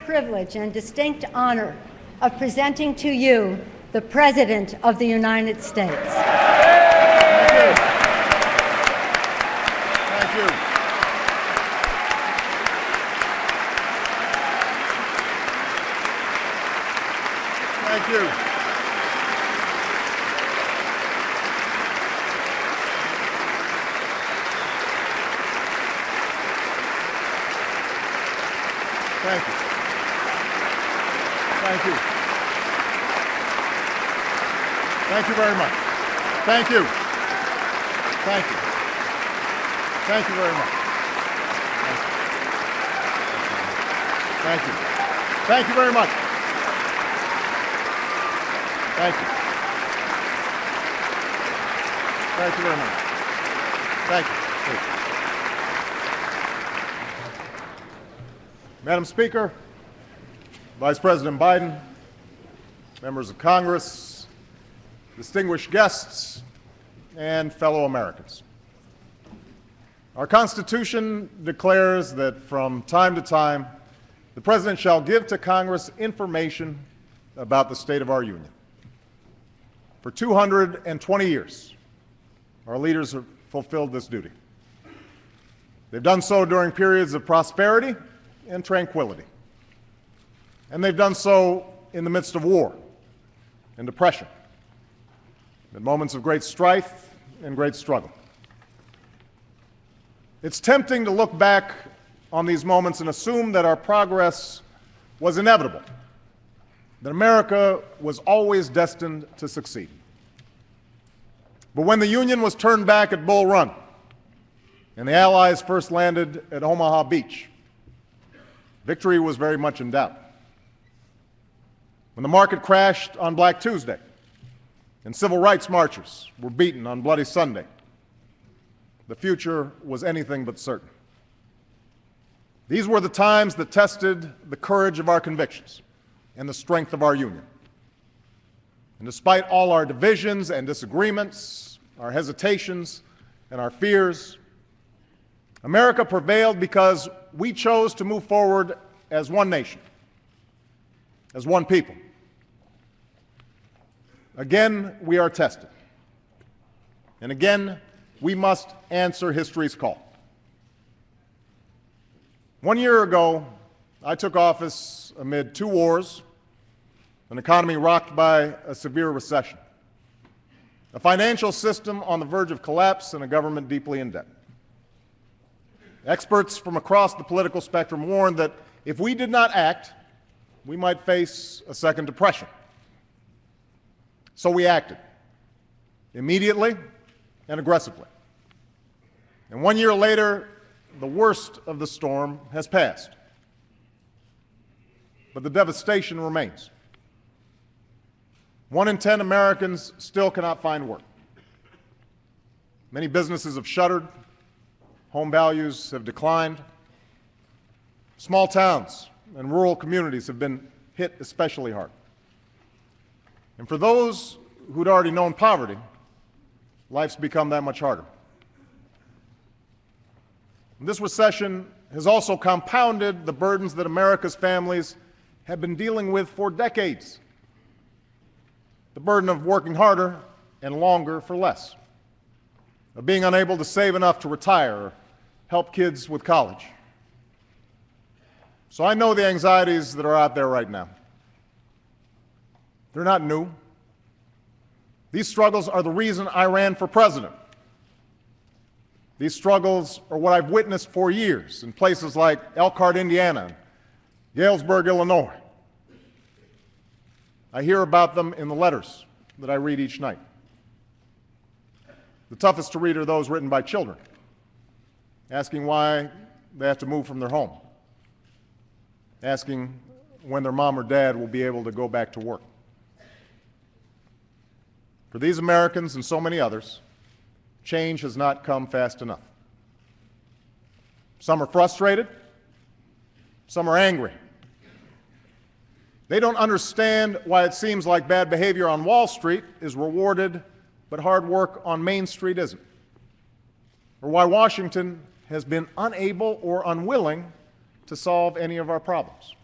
privilege and distinct honor of presenting to you the President of the United States. Thank you. Thank you. Thank you. Thank you. Thank you very much. Thank you. Thank you. Thank you very much. Thank you. Thank you very much. Thank you. Thank you very much. Thank you. Madam Speaker, Vice President Biden, members of Congress, distinguished guests, and fellow Americans. Our Constitution declares that from time to time, the President shall give to Congress information about the state of our Union. For 220 years, our leaders have fulfilled this duty. They've done so during periods of prosperity and tranquility. And they've done so in the midst of war and depression, in moments of great strife and great struggle. It's tempting to look back on these moments and assume that our progress was inevitable, that America was always destined to succeed. But when the Union was turned back at Bull Run and the Allies first landed at Omaha Beach, victory was very much in doubt. When the market crashed on Black Tuesday and civil rights marchers were beaten on Bloody Sunday, the future was anything but certain. These were the times that tested the courage of our convictions and the strength of our Union. And despite all our divisions and disagreements, our hesitations and our fears, America prevailed because we chose to move forward as one nation, as one people. Again, we are tested. And again, we must answer history's call. 1 year ago, I took office amid 2 wars, an economy rocked by a severe recession, a financial system on the verge of collapse, and a government deeply in debt. Experts from across the political spectrum warned that if we did not act, we might face a second depression. So we acted, immediately and aggressively. And 1 year later, the worst of the storm has passed. But the devastation remains. 1 in 10 Americans still cannot find work. Many businesses have shuttered. Home values have declined. Small towns and rural communities have been hit especially hard. And for those who'd already known poverty, life's become that much harder. And this recession has also compounded the burdens that America's families have been dealing with for decades. The burden of working harder and longer for less, of being unable to save enough to retire or help kids with college. So I know the anxieties that are out there right now. They're not new. These struggles are the reason I ran for president. These struggles are what I've witnessed for years in places like Elkhart, Indiana, and Galesburg, Illinois. I hear about them in the letters that I read each night. The toughest to read are those written by children, asking why they have to move from their home, asking when their mom or dad will be able to go back to work. For these Americans and so many others, change has not come fast enough. Some are frustrated, some are angry. They don't understand why it seems like bad behavior on Wall Street is rewarded, but hard work on Main Street isn't. Or why Washington has been unable or unwilling to solve any of our problems.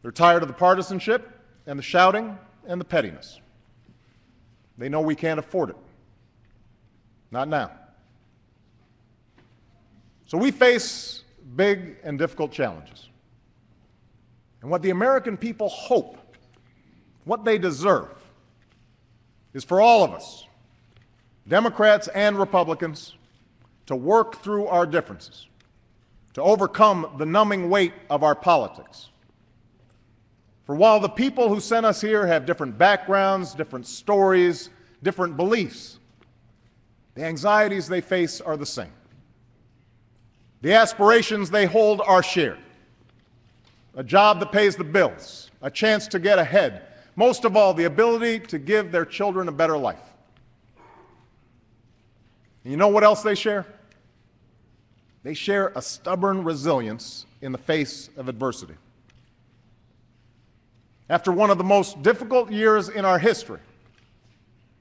They're tired of the partisanship and the shouting and the pettiness. They know we can't afford it. Not now. So we face big and difficult challenges. And what the American people hope, what they deserve, is for all of us, Democrats and Republicans, to work through our differences, to overcome the numbing weight of our politics. For while the people who sent us here have different backgrounds, different stories, different beliefs, the anxieties they face are the same. The aspirations they hold are shared. A job that pays the bills, a chance to get ahead, most of all, the ability to give their children a better life. And you know what else they share? They share a stubborn resilience in the face of adversity. After one of the most difficult years in our history,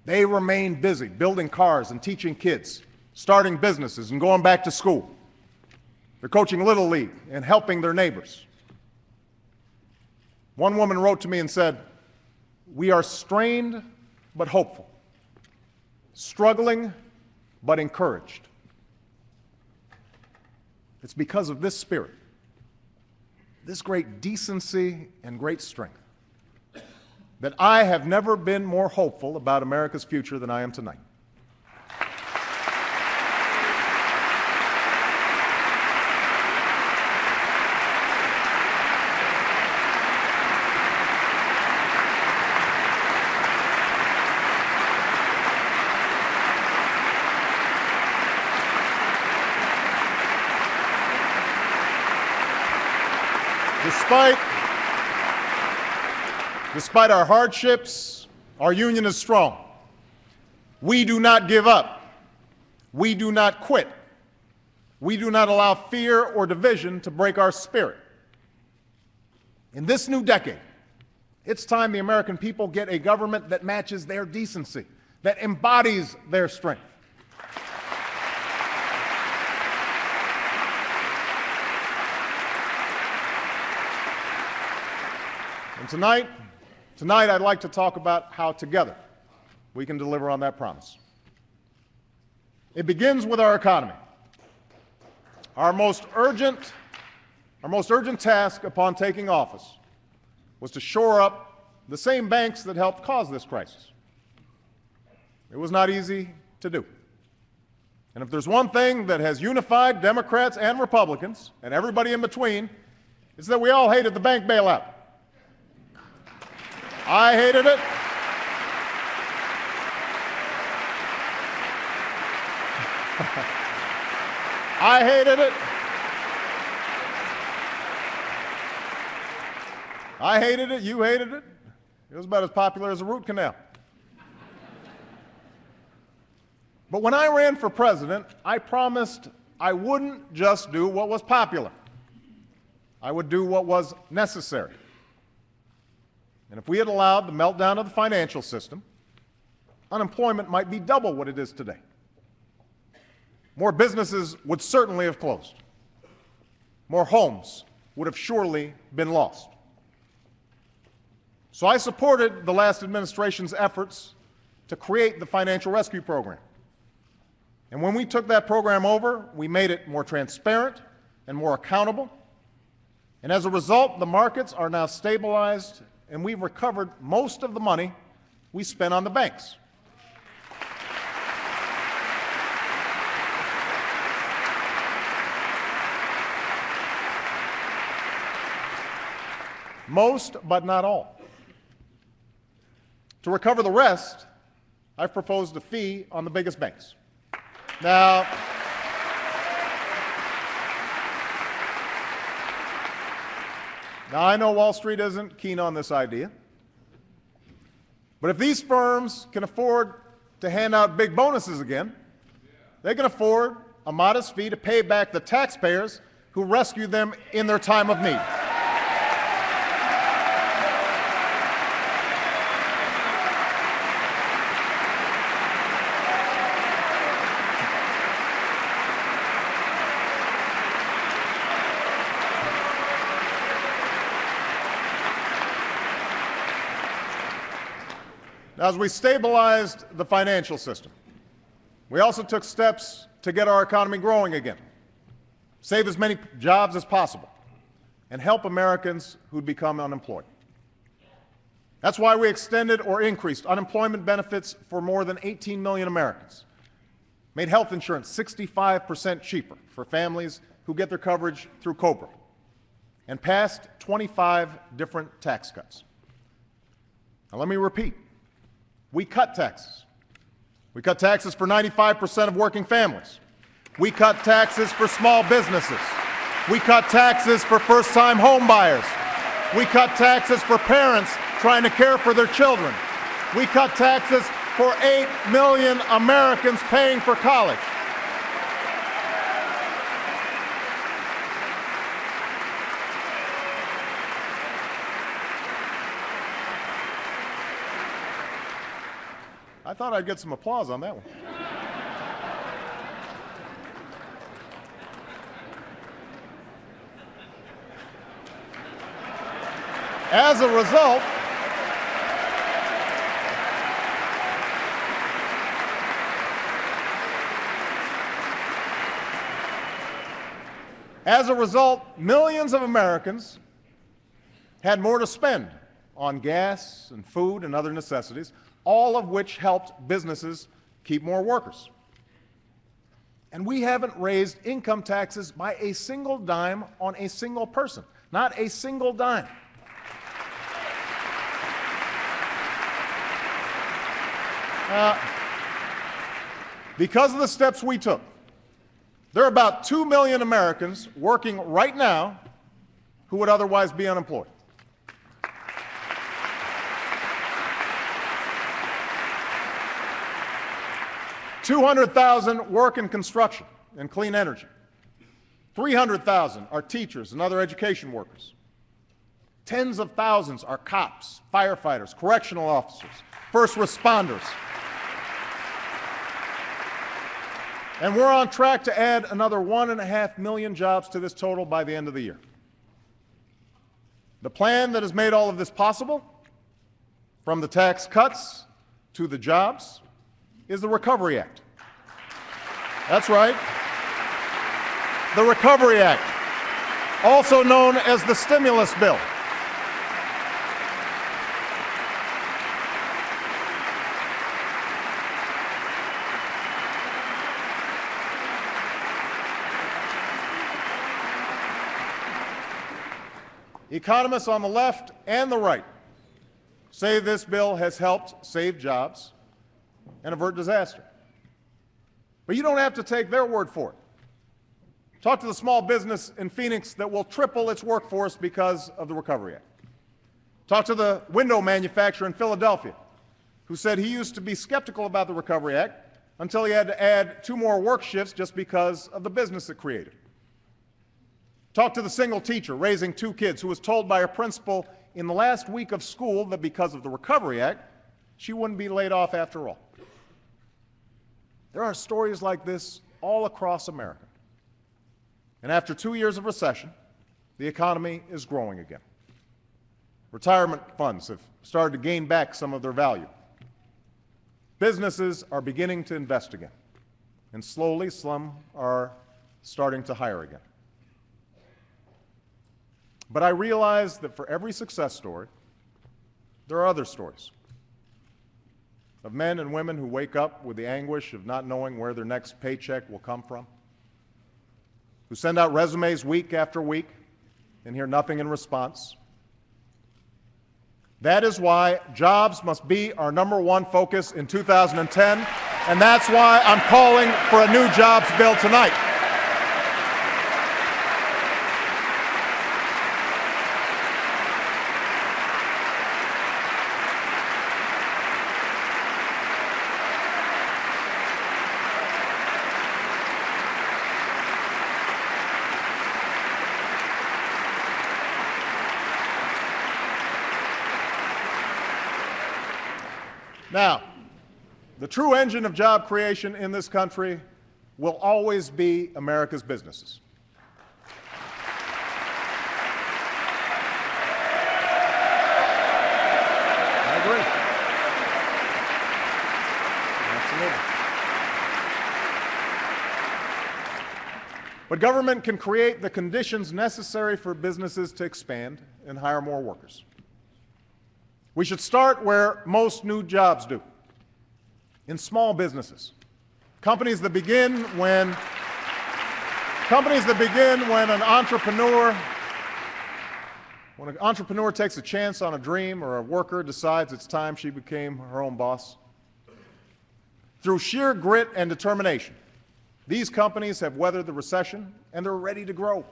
they remain busy building cars and teaching kids, starting businesses and going back to school. They're coaching Little League and helping their neighbors. One woman wrote to me and said, "We are strained but hopeful, struggling but encouraged." It's because of this spirit, this great decency and great strength, that I have never been more hopeful about America's future than I am tonight. Despite our hardships, our union is strong. We do not give up. We do not quit. We do not allow fear or division to break our spirit. In this new decade, it's time the American people get a government that matches their decency, that embodies their strength. And tonight I'd like to talk about how together we can deliver on that promise. It begins with our economy. Our most urgent task upon taking office was to shore up the same banks that helped cause this crisis. It was not easy to do. And if there's one thing that has unified Democrats and Republicans and everybody in between, it's that we all hated the bank bailout. I hated it. I hated it. I hated it. You hated it. It was about as popular as a root canal. But when I ran for president, I promised I wouldn't just do what was popular. I would do what was necessary. And if we had allowed the meltdown of the financial system, unemployment might be double what it is today. More businesses would certainly have closed. More homes would have surely been lost. So I supported the last administration's efforts to create the Financial Rescue Program. And when we took that program over, we made it more transparent and more accountable. And as a result, the markets are now stabilized, and we've recovered most of the money we spent on the banks. Most, but not all. To recover the rest, I've proposed a fee on the biggest banks. Now, I know Wall Street isn't keen on this idea, but if these firms can afford to hand out big bonuses again, they can afford a modest fee to pay back the taxpayers who rescued them in their time of need. Now, as we stabilized the financial system, we also took steps to get our economy growing again, save as many jobs as possible, and help Americans who'd become unemployed. That's why we extended or increased unemployment benefits for more than 18 million Americans, made health insurance 65% cheaper for families who get their coverage through COBRA, and passed 25 different tax cuts. Now, let me repeat. We cut taxes. We cut taxes for 95% of working families. We cut taxes for small businesses. We cut taxes for first-time home buyers. We cut taxes for parents trying to care for their children. We cut taxes for 8 million Americans paying for college. I thought I'd get some applause on that one. As a result, millions of Americans had more to spend on gas and food and other necessities, all of which helped businesses keep more workers. And we haven't raised income taxes by a single dime on a single person, not a single dime. Because of the steps we took, there are about 2 million Americans working right now who would otherwise be unemployed. 200,000 work in construction and clean energy. 300,000 are teachers and other education workers. Tens of thousands are cops, firefighters, correctional officers, first responders. And we're on track to add another 1.5 million jobs to this total by the end of the year. The plan that has made all of this possible, from the tax cuts to the jobs, is the Recovery Act. That's right. The Recovery Act, also known as the stimulus bill. Economists on the left and the right say this bill has helped save jobs and avert disaster. But you don't have to take their word for it. Talk to the small business in Phoenix that will triple its workforce because of the Recovery Act. Talk to the window manufacturer in Philadelphia who said he used to be skeptical about the Recovery Act until he had to add 2 more work shifts just because of the business it created. Talk to the single teacher raising 2 kids who was told by her principal in the last week of school that because of the Recovery Act, she wouldn't be laid off after all. There are stories like this all across America. And after 2 years of recession, the economy is growing again. Retirement funds have started to gain back some of their value. Businesses are beginning to invest again. And slowly, some are starting to hire again. But I realize that for every success story, there are other stories of men and women who wake up with the anguish of not knowing where their next paycheck will come from, who send out resumes week after week and hear nothing in response. That is why jobs must be our #1 focus in 2010, and that's why I'm calling for a new jobs bill tonight. Now, the true engine of job creation in this country will always be America's businesses. I agree. But government can create the conditions necessary for businesses to expand and hire more workers. We should start where most new jobs do, in small businesses. Companies that begin when an entrepreneur takes a chance on a dream, or a worker decides it's time she became her own boss. Through sheer grit and determination, these companies have weathered the recession and they're ready to grow.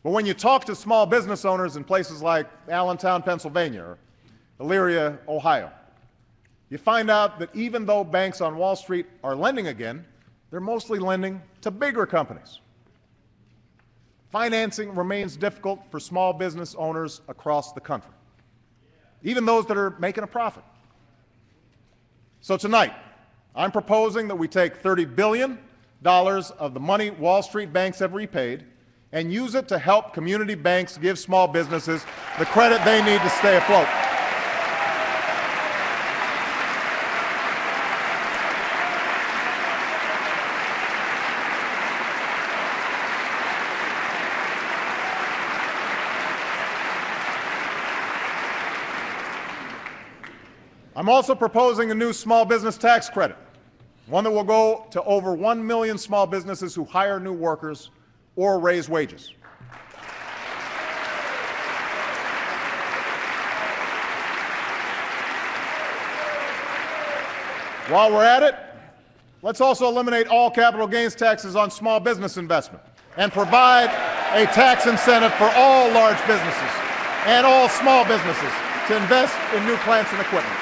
But when you talk to small business owners in places like Allentown, Pennsylvania, or Elyria, Ohio, you find out that even though banks on Wall Street are lending again, they're mostly lending to bigger companies. Financing remains difficult for small business owners across the country, even those that are making a profit. So tonight, I'm proposing that we take $30 billion of the money Wall Street banks have repaid and use it to help community banks give small businesses the credit they need to stay afloat. I'm also proposing a new small business tax credit, one that will go to over 1 million small businesses who hire new workers or raise wages. While we're at it, let's also eliminate all capital gains taxes on small business investment and provide a tax incentive for all large businesses and all small businesses to invest in new plants and equipment.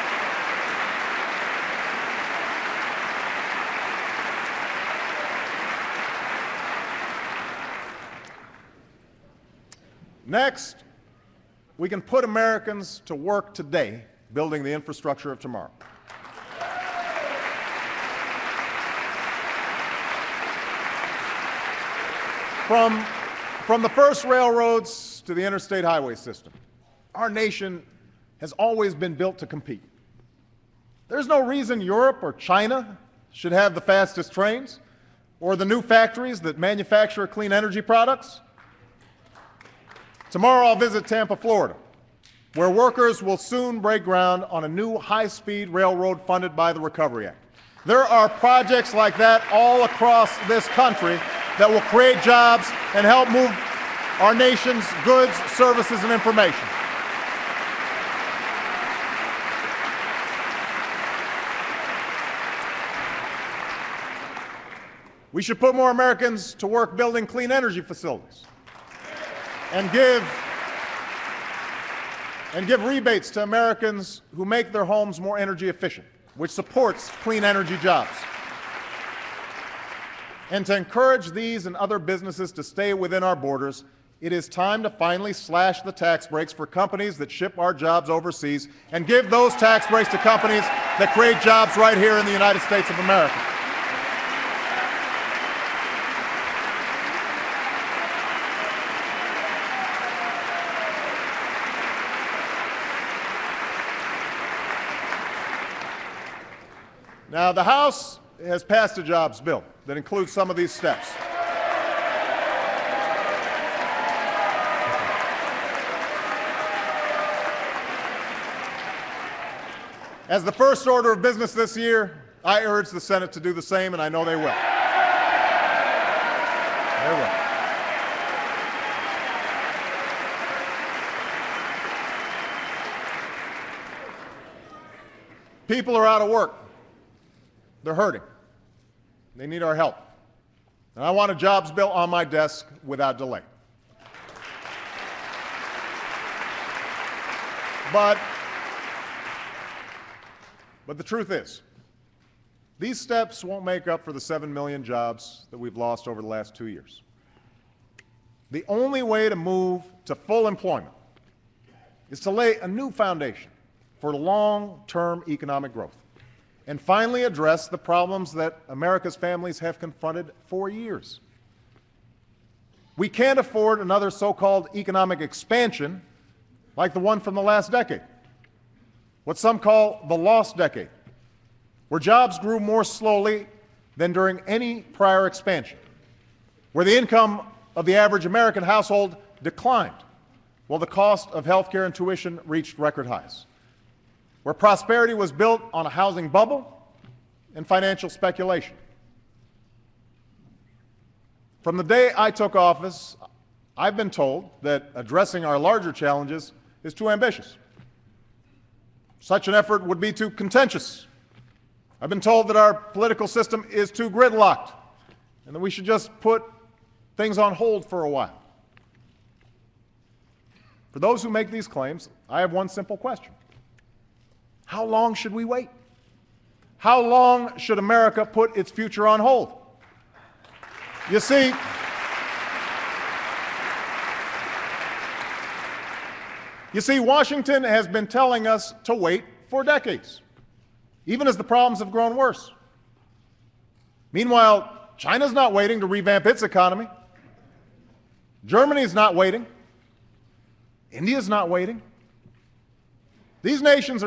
Next, we can put Americans to work today building the infrastructure of tomorrow. From the first railroads to the interstate highway system, our nation has always been built to compete. There's no reason Europe or China should have the fastest trains or the new factories that manufacture clean energy products. Tomorrow I'll visit Tampa, Florida, where workers will soon break ground on a new high-speed railroad funded by the Recovery Act. There are projects like that all across this country that will create jobs and help move our nation's goods, services, and information. We should put more Americans to work building clean energy facilities and give rebates to Americans who make their homes more energy efficient, which supports clean energy jobs. And to encourage these and other businesses to stay within our borders, it is time to finally slash the tax breaks for companies that ship our jobs overseas and give those tax breaks to companies that create jobs right here in the United States of America. Now, the House has passed a jobs bill that includes some of these steps. As the first order of business this year, I urge the Senate to do the same, and I know they will. They will. People are out of work. They're hurting. They need our help. And I want a jobs bill on my desk without delay. But the truth is, these steps won't make up for the 7 million jobs that we've lost over the last 2 years. The only way to move to full employment is to lay a new foundation for long-term economic growth and finally address the problems that America's families have confronted for years. We can't afford another so-called economic expansion like the one from the last decade, what some call the lost decade, where jobs grew more slowly than during any prior expansion. where the income of the average American household declined while the cost of health care and tuition reached record highs, where prosperity was built on a housing bubble and financial speculation. From the day I took office, I've been told that addressing our larger challenges is too ambitious. Such an effort would be too contentious. I've been told that our political system is too gridlocked and that we should just put things on hold for a while. For those who make these claims, I have one simple question. How long should we wait? How long should America put its future on hold? You see, Washington has been telling us to wait for decades, even as the problems have grown worse. Meanwhile, China's not waiting to revamp its economy. Germany's not waiting. India's not waiting. These nations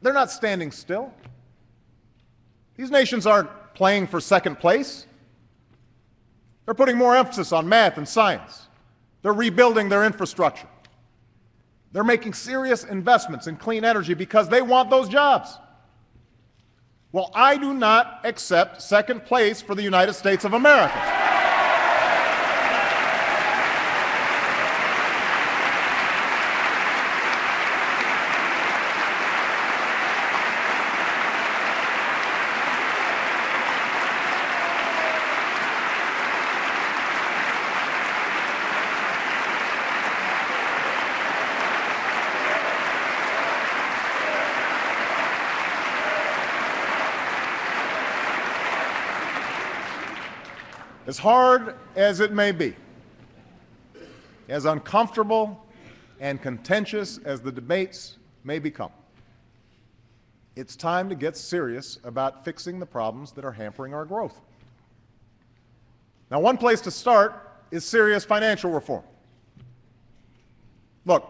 they're not standing still. These nations aren't playing for second place. They're putting more emphasis on math and science. They're rebuilding their infrastructure. They're making serious investments in clean energy because they want those jobs. Well, I do not accept second place for the United States of America. As hard as it may be, as uncomfortable and contentious as the debates may become, it's time to get serious about fixing the problems that are hampering our growth. Now, one place to start is serious financial reform. Look,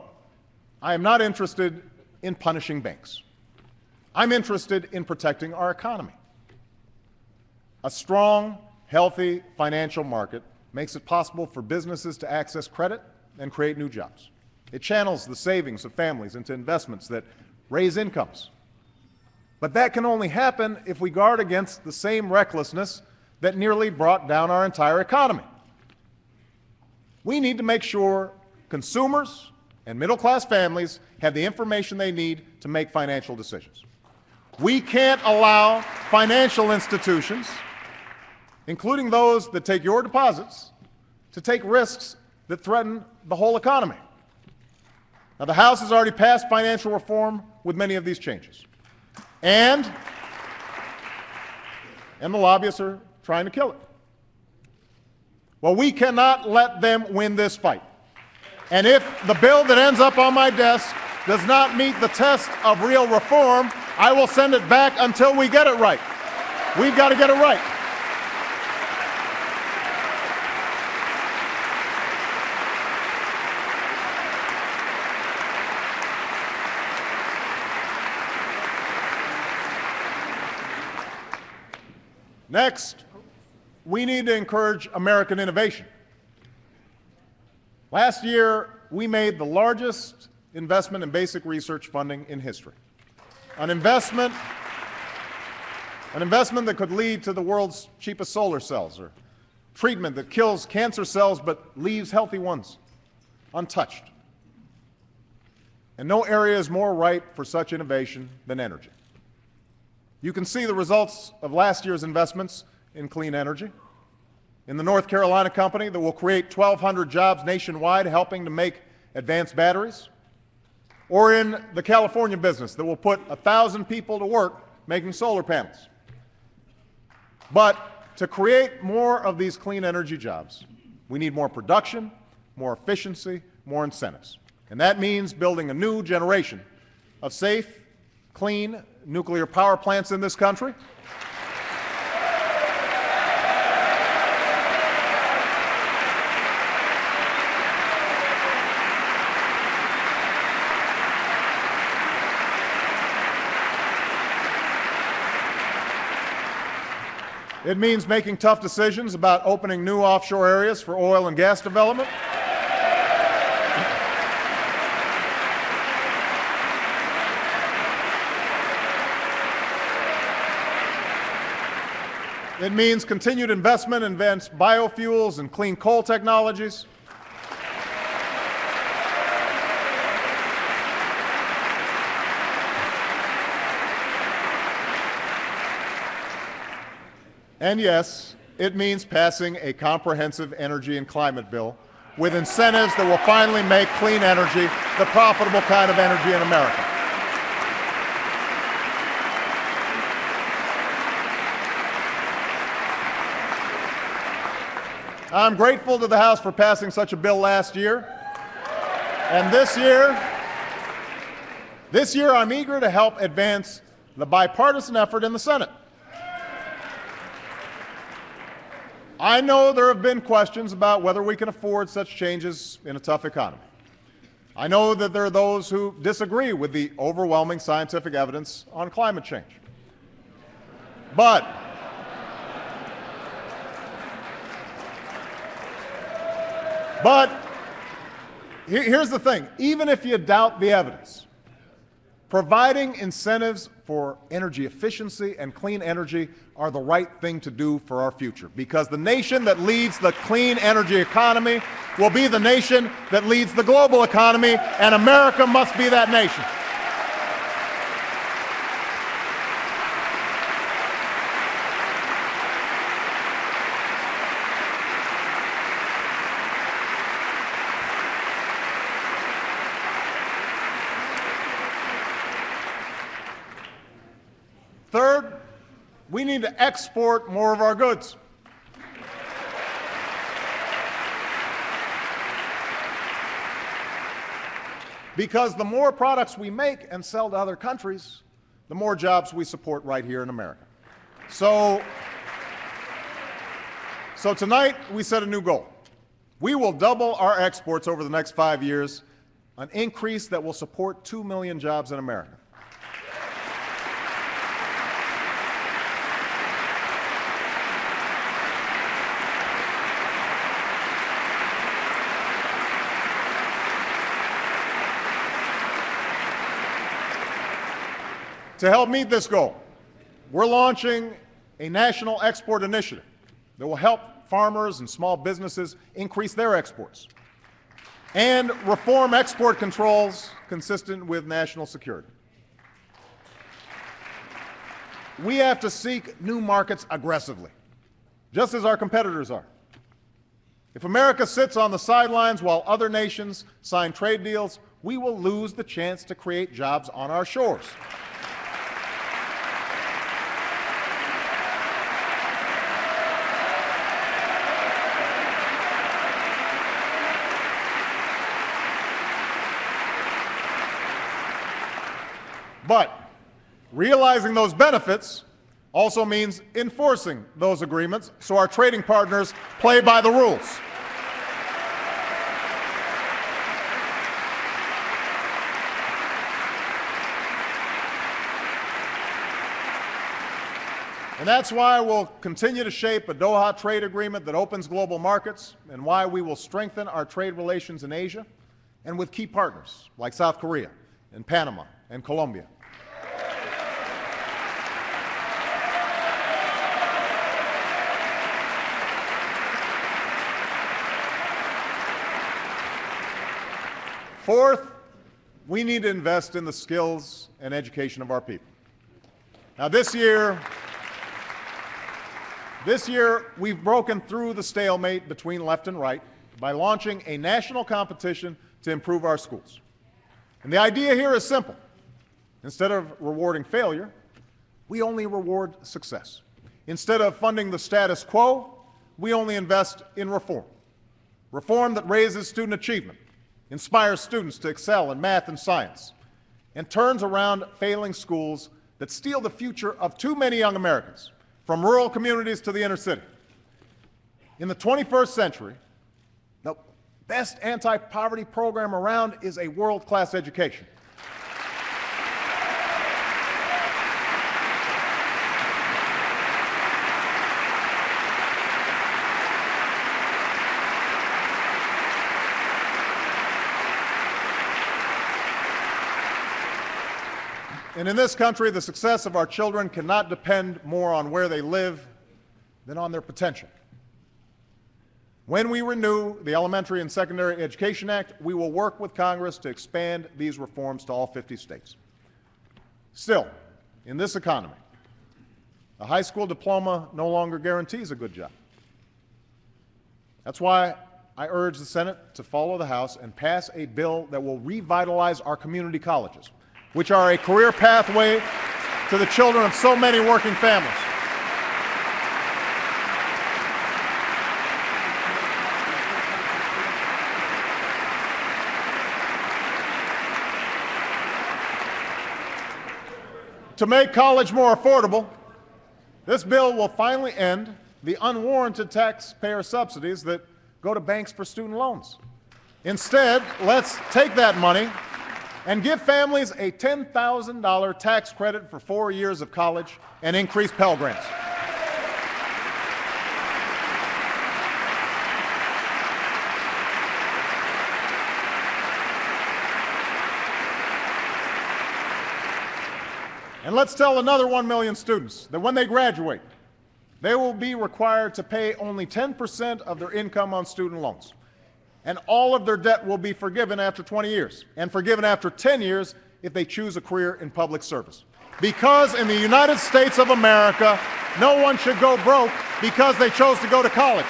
I am not interested in punishing banks. I'm interested in protecting our economy. A strong, healthy financial market makes it possible for businesses to access credit and create new jobs. It channels the savings of families into investments that raise incomes. But that can only happen if we guard against the same recklessness that nearly brought down our entire economy. We need to make sure consumers and middle-class families have the information they need to make financial decisions. We can't allow financial institutions, including those that take your deposits, to take risks that threaten the whole economy. Now, the House has already passed financial reform with many of these changes. And the lobbyists are trying to kill it. Well, we cannot let them win this fight. And if the bill that ends up on my desk does not meet the test of real reform, I will send it back until we get it right. We've got to get it right. Next, we need to encourage American innovation. Last year, we made the largest investment in basic research funding in history. An investment that could lead to the world's cheapest solar cells, or treatment that kills cancer cells but leaves healthy ones untouched. And no area is more ripe for such innovation than energy. You can see the results of last year's investments in clean energy. In the North Carolina company that will create 1,200 jobs nationwide helping to make advanced batteries, or in the California business that will put 1,000 people to work making solar panels. But to create more of these clean energy jobs, we need more production, more efficiency, more incentives. And that means building a new generation of safe, clean nuclear power plants in this country. It means making tough decisions about opening new offshore areas for oil and gas development. It means continued investment in advanced biofuels and clean coal technologies. And yes, it means passing a comprehensive energy and climate bill with incentives that will finally make clean energy the profitable kind of energy in America. I'm grateful to the House for passing such a bill last year. And this year I'm eager to help advance the bipartisan effort in the Senate. I know there have been questions about whether we can afford such changes in a tough economy. I know that there are those who disagree with the overwhelming scientific evidence on climate change. But here's the thing. Even if you doubt the evidence, providing incentives for energy efficiency and clean energy are the right thing to do for our future, because the nation that leads the clean energy economy will be the nation that leads the global economy, and America must be that nation. Third, we need to export more of our goods. Because the more products we make and sell to other countries, the more jobs we support right here in America. So tonight we set a new goal. We will double our exports over the next 5 years, an increase that will support 2 million jobs in America. To help meet this goal, we're launching a national export initiative that will help farmers and small businesses increase their exports and reform export controls consistent with national security. We have to seek new markets aggressively, just as our competitors are. If America sits on the sidelines while other nations sign trade deals, we will lose the chance to create jobs on our shores. But realizing those benefits also means enforcing those agreements so our trading partners play by the rules. And that's why we'll continue to shape a Doha trade agreement that opens global markets, and why we will strengthen our trade relations in Asia and with key partners like South Korea and Panama and Colombia. Fourth, we need to invest in the skills and education of our people. Now, this year we've broken through the stalemate between left and right by launching a national competition to improve our schools. And the idea here is simple. Instead of rewarding failure, we only reward success. Instead of funding the status quo, we only invest in reform. Reform that raises student achievement, inspires students to excel in math and science, and turns around failing schools that steal the future of too many young Americans, from rural communities to the inner city. In the 21st century, the best anti-poverty program around is a world-class education. And in this country, the success of our children cannot depend more on where they live than on their potential. When we renew the Elementary and Secondary Education Act, we will work with Congress to expand these reforms to all 50 states. Still, in this economy, a high school diploma no longer guarantees a good job. That's why I urge the Senate to follow the House and pass a bill that will revitalize our community colleges, which are a career pathway to the children of so many working families. To make college more affordable, this bill will finally end the unwarranted taxpayer subsidies that go to banks for student loans. Instead, let's take that money and give families a $10,000 tax credit for 4 years of college and increase Pell Grants. And let's tell another 1 million students that when they graduate, they will be required to pay only 10% of their income on student loans. And all of their debt will be forgiven after 20 years, and forgiven after 10 years if they choose a career in public service. Because in the United States of America, no one should go broke because they chose to go to college.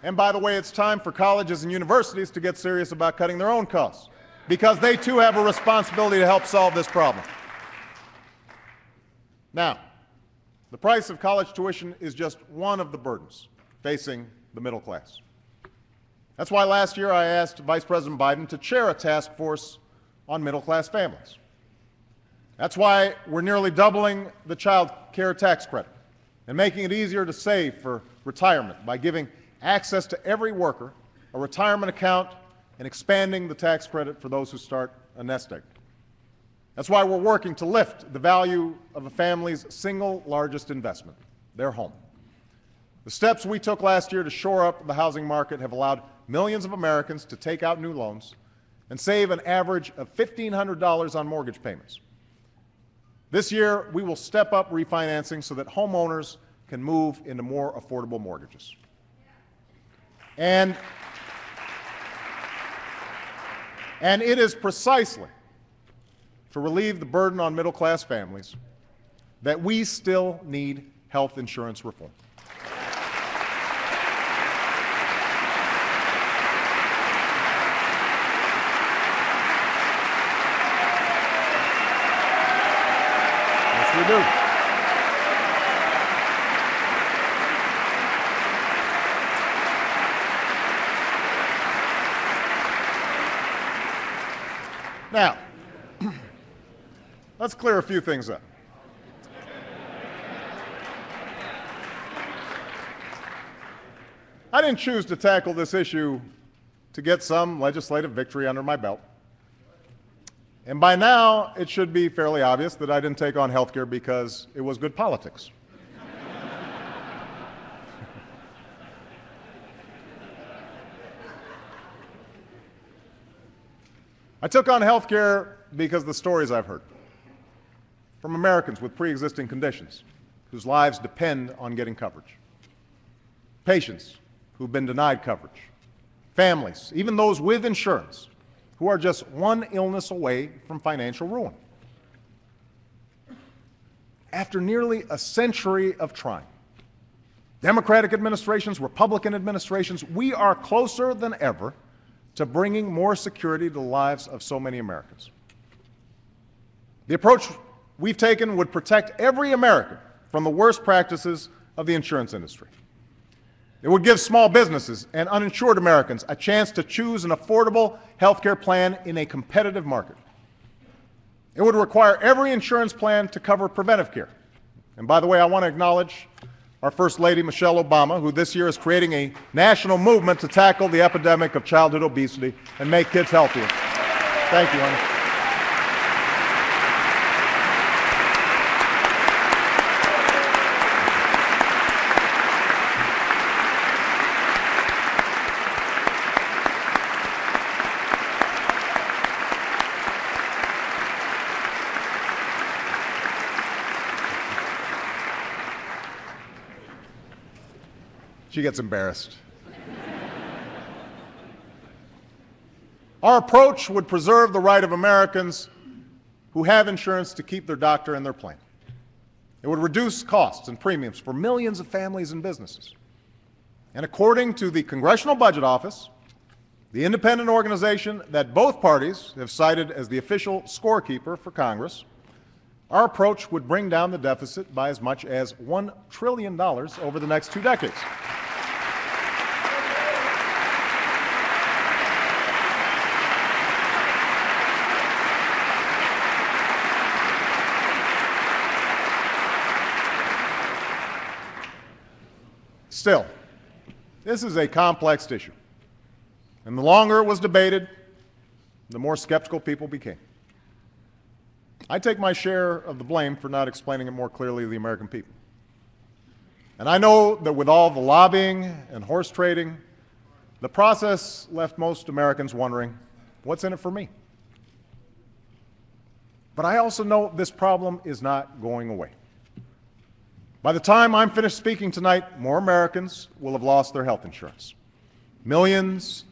And by the way, it's time for colleges and universities to get serious about cutting their own costs, because they too have a responsibility to help solve this problem. Now, the price of college tuition is just one of the burdens facing the middle class. That's why last year I asked Vice President Biden to chair a task force on middle-class families. That's why we're nearly doubling the child care tax credit and making it easier to save for retirement by giving access to every worker a retirement account and expanding the tax credit for those who start a nest egg. That's why we're working to lift the value of a family's single largest investment, their home. The steps we took last year to shore up the housing market have allowed millions of Americans to take out new loans and save an average of $1,500 on mortgage payments. This year, we will step up refinancing so that homeowners can move into more affordable mortgages. And it is precisely to relieve the burden on middle-class families that we still need health insurance reform. Yes, we do. Now, let's clear a few things up. I didn't choose to tackle this issue to get some legislative victory under my belt. And by now, it should be fairly obvious that I didn't take on health care because it was good politics. I took on health care because of the stories I've heard from Americans with pre-existing conditions whose lives depend on getting coverage, patients who've been denied coverage, families, even those with insurance, who are just one illness away from financial ruin. After nearly a century of trying, Democratic administrations, Republican administrations, we are closer than ever to bringing more security to the lives of so many Americans. The approach we've taken would protect every American from the worst practices of the insurance industry. It would give small businesses and uninsured Americans a chance to choose an affordable health care plan in a competitive market. It would require every insurance plan to cover preventive care. And by the way, I want to acknowledge our First Lady, Michelle Obama, who this year is creating a national movement to tackle the epidemic of childhood obesity and make kids healthier. Thank you, honey. She gets embarrassed. Our approach would preserve the right of Americans who have insurance to keep their doctor and their plan. It would reduce costs and premiums for millions of families and businesses. And according to the Congressional Budget Office, the independent organization that both parties have cited as the official scorekeeper for Congress, our approach would bring down the deficit by as much as $1 trillion over the next 2 decades. Still, this is a complex issue, and the longer it was debated, the more skeptical people became. I take my share of the blame for not explaining it more clearly to the American people. And I know that with all the lobbying and horse trading, the process left most Americans wondering, what's in it for me? But I also know this problem is not going away. By the time I'm finished speaking tonight, more Americans will have lost their health insurance. Millions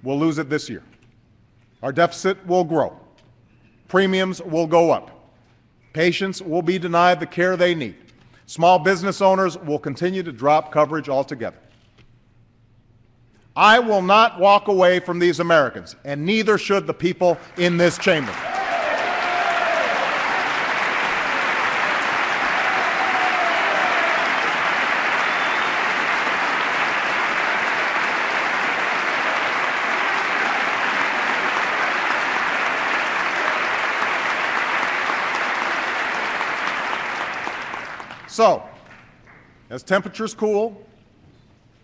will lose it this year. Our deficit will grow. Premiums will go up. Patients will be denied the care they need. Small business owners will continue to drop coverage altogether. I will not walk away from these Americans, and neither should the people in this chamber. So, as temperatures cool,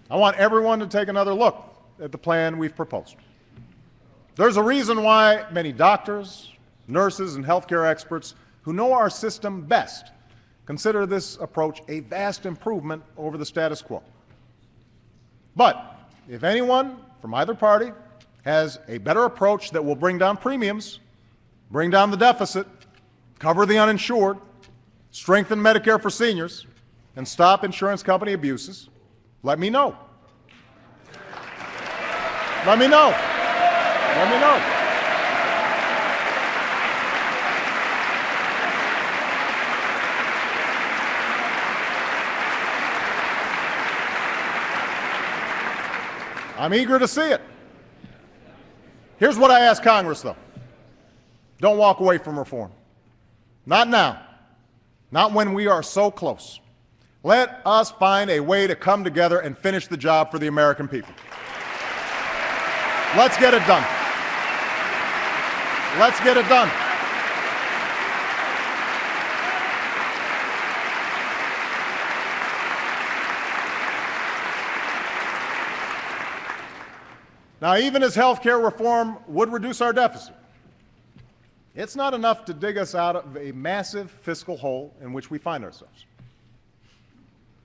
I want everyone to take another look at the plan we've proposed. There's a reason why many doctors, nurses, and healthcare experts who know our system best consider this approach a vast improvement over the status quo. But if anyone from either party has a better approach that will bring down premiums, bring down the deficit, cover the uninsured, strengthen Medicare for seniors, and stop insurance company abuses, let me know. Let me know. Let me know. I'm eager to see it. Here's what I ask Congress, though. Don't walk away from reform. Not now. Not when we are so close. Let us find a way to come together and finish the job for the American people. Let's get it done. Let's get it done. Now, even as health care reform would reduce our deficit, it's not enough to dig us out of a massive fiscal hole in which we find ourselves.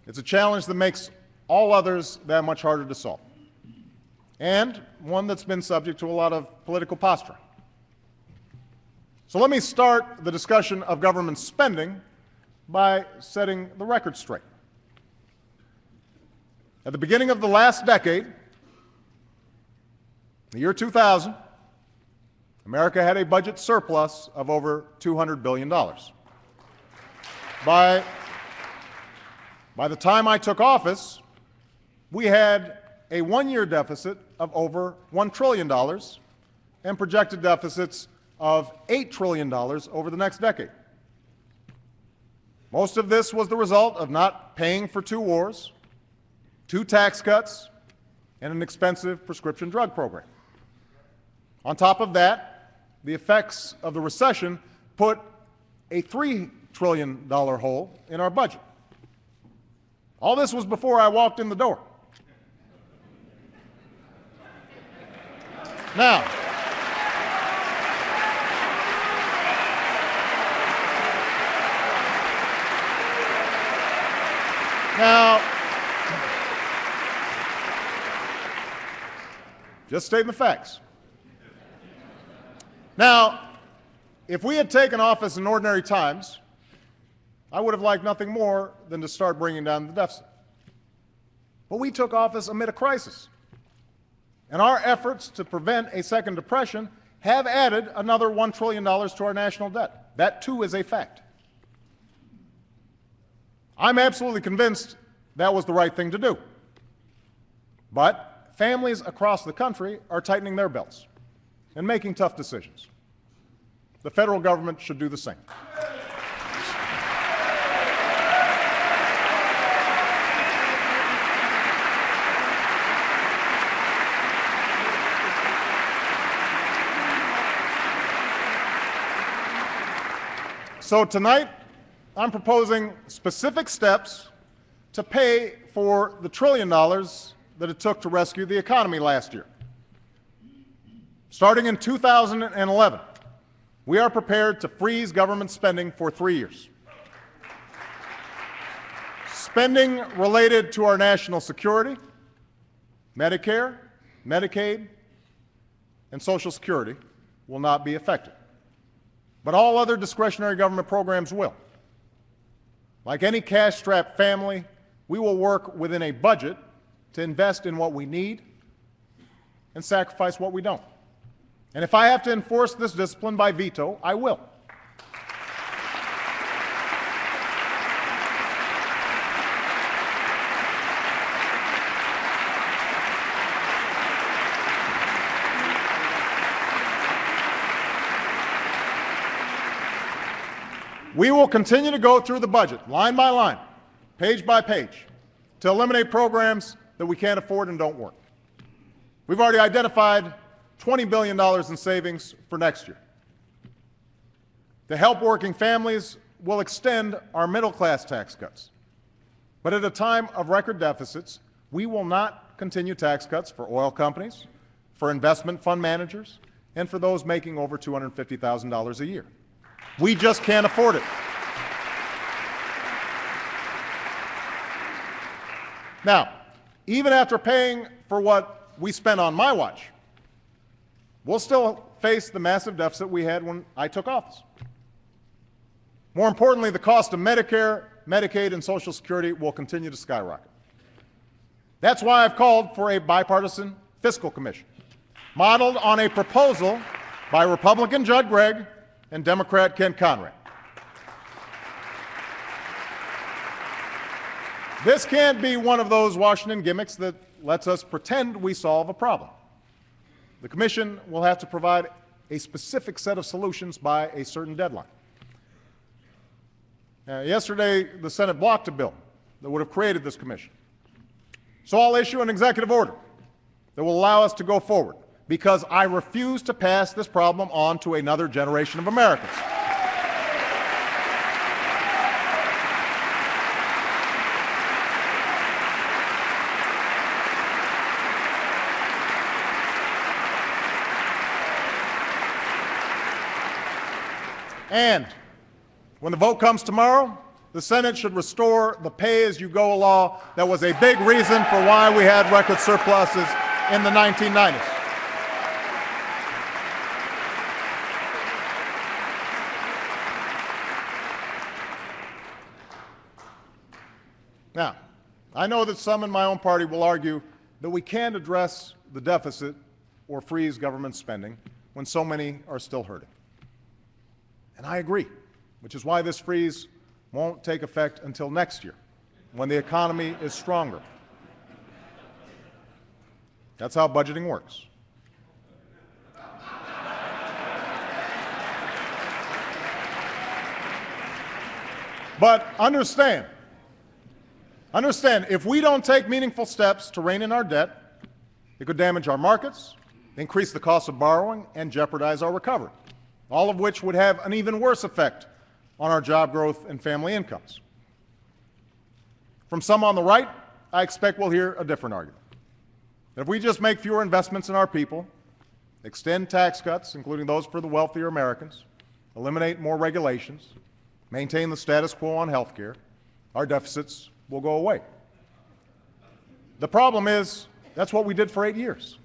It's a challenge that makes all others that much harder to solve, and one that's been subject to a lot of political posturing. So let me start the discussion of government spending by setting the record straight. At the beginning of the last decade, the year 2000, America had a budget surplus of over $200 billion. By the time I took office, we had a one-year deficit of over $1 trillion and projected deficits of $8 trillion over the next decade. Most of this was the result of not paying for 2 wars, 2 tax cuts, and an expensive prescription drug program. On top of that, the effects of the recession put a $3 trillion hole in our budget. All this was before I walked in the door. Now, just stating the facts. Now, if we had taken office in ordinary times, I would have liked nothing more than to start bringing down the deficit. But we took office amid a crisis. And our efforts to prevent a second depression have added another $1 trillion to our national debt. That, too, is a fact. I'm absolutely convinced that was the right thing to do. But families across the country are tightening their belts and making tough decisions. The federal government should do the same. So tonight, I'm proposing specific steps to pay for the $1 trillion that it took to rescue the economy last year. Starting in 2011, we are prepared to freeze government spending for 3 years. Spending related to our national security, Medicare, Medicaid, and Social Security will not be affected. But all other discretionary government programs will. Like any cash-strapped family, we will work within a budget to invest in what we need and sacrifice what we don't. And if I have to enforce this discipline by veto, I will. We will continue to go through the budget, line by line, page by page, to eliminate programs that we can't afford and don't work. We've already identified $20 billion in savings for next year. To help working families, we'll extend our middle-class tax cuts. But at a time of record deficits, we will not continue tax cuts for oil companies, for investment fund managers, and for those making over $250,000 a year. We just can't afford it. Now, even after paying for what we spent on my watch, we'll still face the massive deficit we had when I took office. More importantly, the cost of Medicare, Medicaid, and Social Security will continue to skyrocket. That's why I've called for a bipartisan fiscal commission, modeled on a proposal by Republican Judd Gregg and Democrat Ken Conrad. This can't be one of those Washington gimmicks that lets us pretend we solve a problem. The Commission will have to provide a specific set of solutions by a certain deadline. Yesterday, the Senate blocked a bill that would have created this commission. So I'll issue an executive order that will allow us to go forward, because I refuse to pass this problem on to another generation of Americans. And when the vote comes tomorrow, the Senate should restore the pay-as-you-go law that was a big reason for why we had record surpluses in the 1990s. Now, I know that some in my own party will argue that we can't address the deficit or freeze government spending when so many are still hurting. And I agree, which is why this freeze won't take effect until next year, when the economy is stronger. That's how budgeting works. But understand, if we don't take meaningful steps to rein in our debt, it could damage our markets, increase the cost of borrowing, and jeopardize our recovery, all of which would have an even worse effect on our job growth and family incomes. From some on the right, I expect we'll hear a different argument. That if we just make fewer investments in our people, extend tax cuts, including those for the wealthier Americans, eliminate more regulations, maintain the status quo on health care, our deficits will go away. The problem is, that's what we did for 8 years.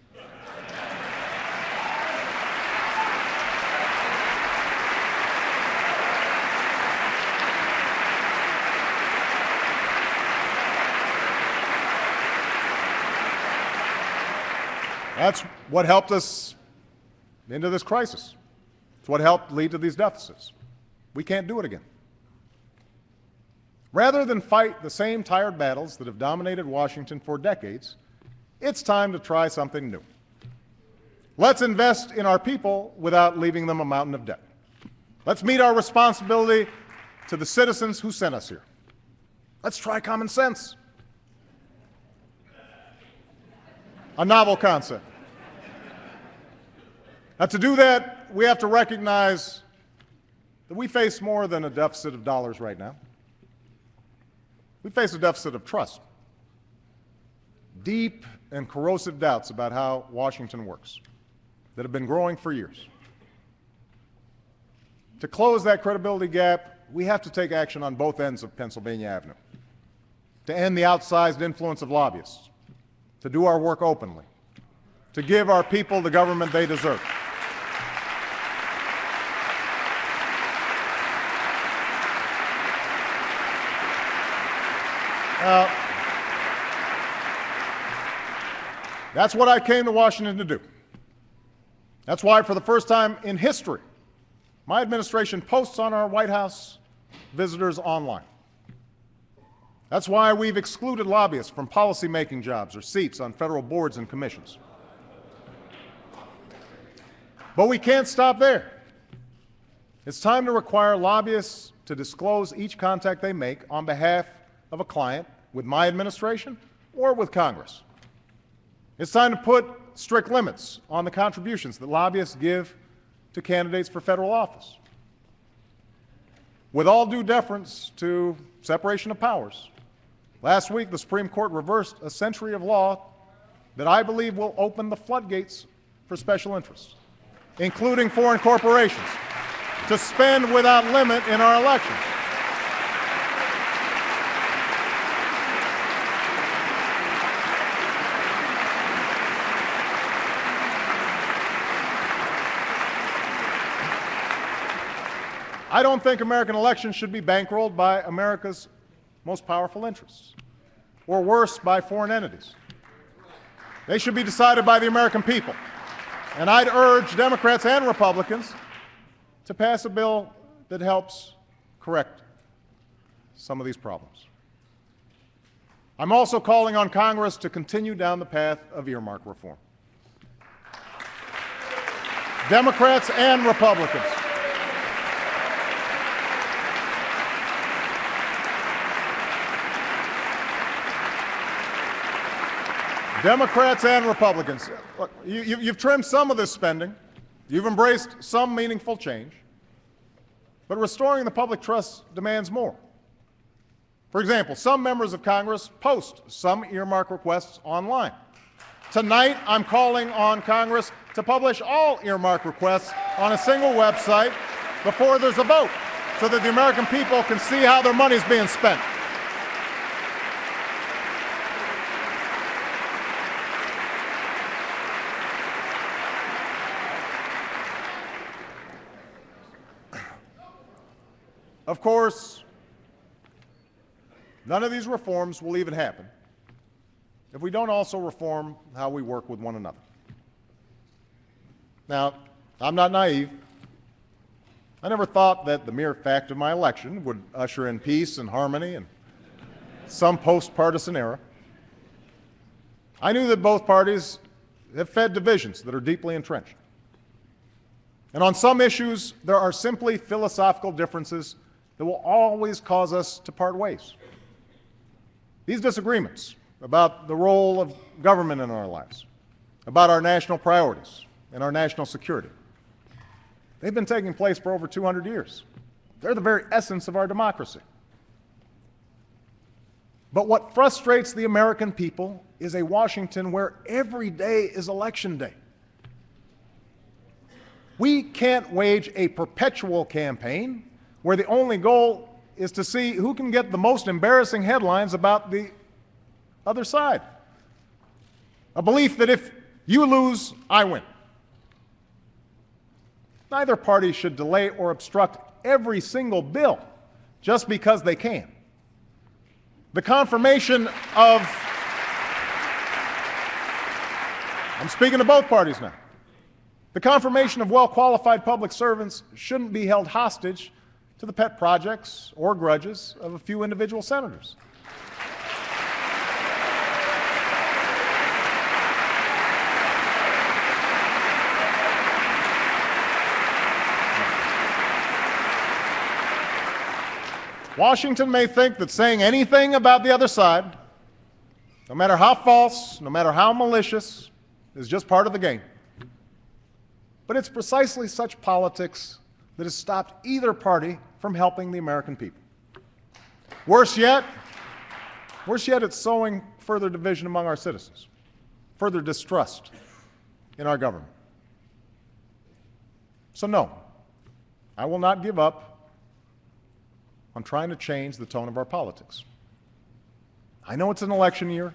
That's what helped us into this crisis. It's what helped lead to these deficits. We can't do it again. Rather than fight the same tired battles that have dominated Washington for decades, it's time to try something new. Let's invest in our people without leaving them a mountain of debt. Let's meet our responsibility to the citizens who sent us here. Let's try common sense. A novel concept. Now, to do that, we have to recognize that we face more than a deficit of dollars right now. We face a deficit of trust. Deep and corrosive doubts about how Washington works that have been growing for years. To close that credibility gap, we have to take action on both ends of Pennsylvania Avenue. To end the outsized influence of lobbyists, to do our work openly, to give our people the government they deserve. That's what I came to Washington to do. That's why, for the first time in history, my administration posts on our White House visitors online. That's why we've excluded lobbyists from policymaking jobs or seats on federal boards and commissions. But we can't stop there. It's time to require lobbyists to disclose each contact they make on behalf of a client with my administration or with Congress. It's time to put strict limits on the contributions that lobbyists give to candidates for federal office. With all due deference to separation of powers, last week the Supreme Court reversed a century of law that I believe will open the floodgates for special interests, including foreign corporations, to spend without limit in our elections. I don't think American elections should be bankrolled by America's most powerful interests, or worse, by foreign entities. They should be decided by the American people. And I'd urge Democrats and Republicans to pass a bill that helps correct some of these problems. I'm also calling on Congress to continue down the path of earmark reform. Democrats and Republicans. Democrats and Republicans, look, you've trimmed some of this spending. You've embraced some meaningful change. But restoring the public trust demands more. For example, some members of Congress post some earmark requests online. Tonight, I'm calling on Congress to publish all earmark requests on a single website before there's a vote, so that the American people can see how their money's being spent. Of course, none of these reforms will even happen if we don't also reform how we work with one another. Now, I'm not naive. I never thought that the mere fact of my election would usher in peace and harmony in some post-partisan era. I knew that both parties have fed divisions that are deeply entrenched. And on some issues, there are simply philosophical differences that will always cause us to part ways. These disagreements about the role of government in our lives, about our national priorities and our national security, they've been taking place for over 200 years. They're the very essence of our democracy. But what frustrates the American people is a Washington where every day is election day. We can't wage a perpetual campaign where the only goal is to see who can get the most embarrassing headlines about the other side. A belief that if you lose, I win. Neither party should delay or obstruct every single bill just because they can. The confirmation of I'm speaking to both parties now. The confirmation of well-qualified public servants shouldn't be held hostage to the pet projects or grudges of a few individual senators. Washington may think that saying anything about the other side, no matter how false, no matter how malicious, is just part of the game. But it's precisely such politics that has stopped either party from helping the American people. Worse yet, it's sowing further division among our citizens, further distrust in our government. So no, I will not give up on trying to change the tone of our politics. I know it's an election year,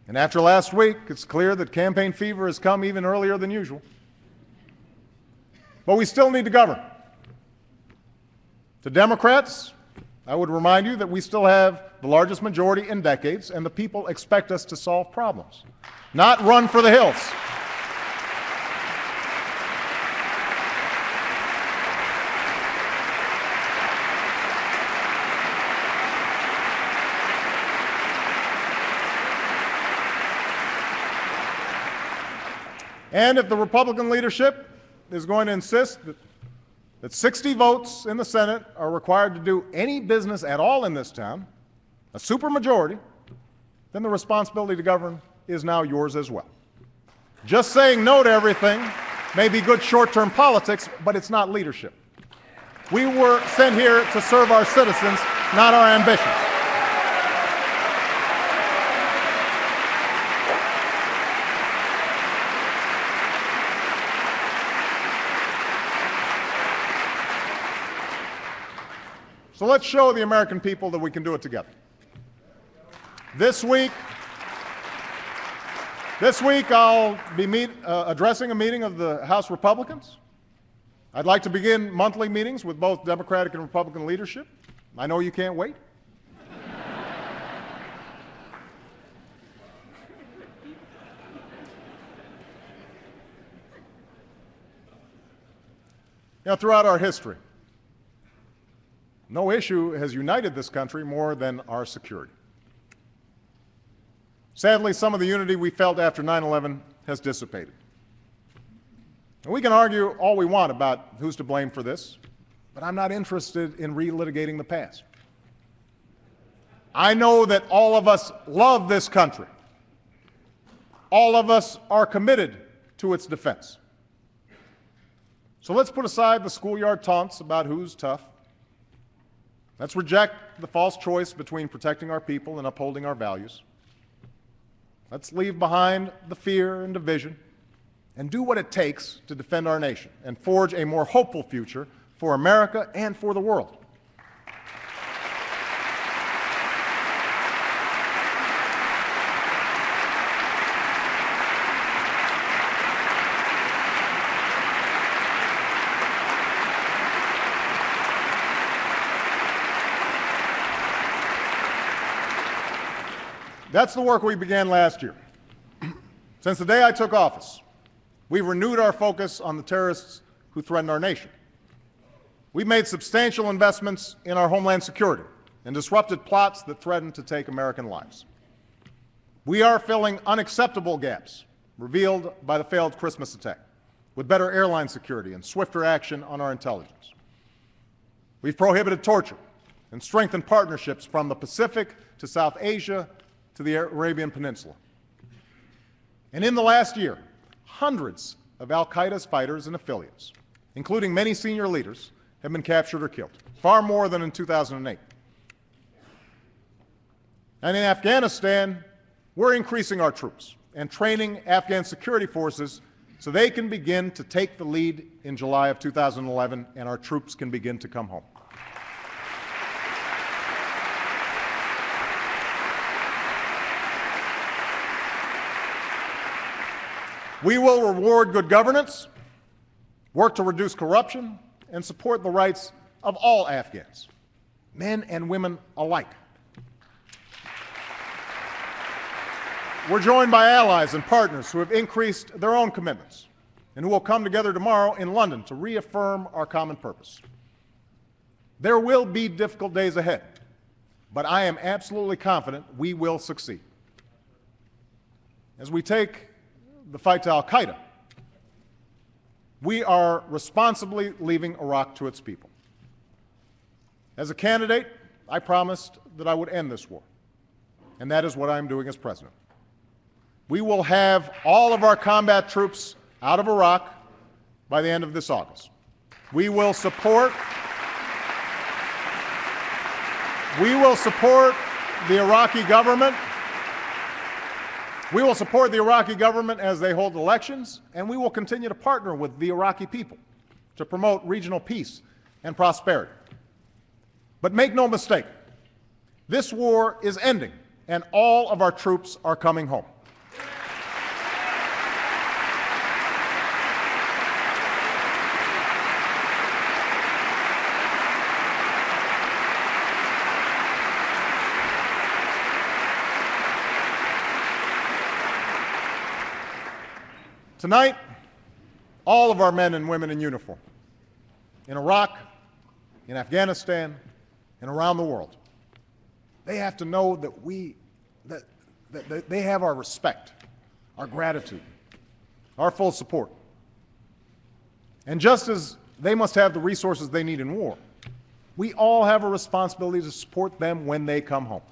and after last week, it's clear that campaign fever has come even earlier than usual. But we still need to govern. To Democrats, I would remind you that we still have the largest majority in decades, and the people expect us to solve problems, not run for the hills. And if the Republican leadership is going to insist that 60 votes in the Senate are required to do any business at all in this town, a supermajority, then the responsibility to govern is now yours as well. Just saying no to everything may be good short-term politics, but it's not leadership. We were sent here to serve our citizens, not our ambitions. So let's show the American people that we can do it together. This week I'll be addressing a meeting of the House Republicans. I'd like to begin monthly meetings with both Democratic and Republican leadership. I know you can't wait. Throughout our history, no issue has united this country more than our security. Sadly, some of the unity we felt after 9/11 has dissipated. And we can argue all we want about who's to blame for this, but I'm not interested in relitigating the past. I know that all of us love this country. All of us are committed to its defense. So let's put aside the schoolyard taunts about who's tough. Let's reject the false choice between protecting our people and upholding our values. Let's leave behind the fear and division and do what it takes to defend our nation and forge a more hopeful future for America and for the world. That's the work we began last year. Since the day I took office, we've renewed our focus on the terrorists who threaten our nation. We've made substantial investments in our homeland security and disrupted plots that threaten to take American lives. We are filling unacceptable gaps revealed by the failed Christmas attack with better airline security and swifter action on our intelligence. We've prohibited torture and strengthened partnerships from the Pacific to South Asia to the Arabian Peninsula. And in the last year, hundreds of al-Qaeda's fighters and affiliates, including many senior leaders, have been captured or killed, far more than in 2008. And in Afghanistan, we're increasing our troops and training Afghan security forces so they can begin to take the lead in July of 2011 and our troops can begin to come home. We will reward good governance, work to reduce corruption, and support the rights of all Afghans, men and women alike. we're joined by allies and partners who have increased their own commitments and who will come together tomorrow in London to reaffirm our common purpose. There will be difficult days ahead, but I am absolutely confident we will succeed. As we take the fight to al-Qaeda, we are responsibly leaving Iraq to its people. As a candidate, I promised that I would end this war, and that is what I am doing as president. We will have all of our combat troops out of Iraq by the end of this August. We will support the Iraqi government. We will support the Iraqi government as they hold elections, and we will continue to partner with the Iraqi people to promote regional peace and prosperity. But make no mistake, this war is ending, and all of our troops are coming home. Tonight, all of our men and women in uniform, in Iraq, in Afghanistan, and around the world, they have to know that they have our respect, our gratitude, our full support. And just as they must have the resources they need in war, we all have a responsibility to support them when they come home.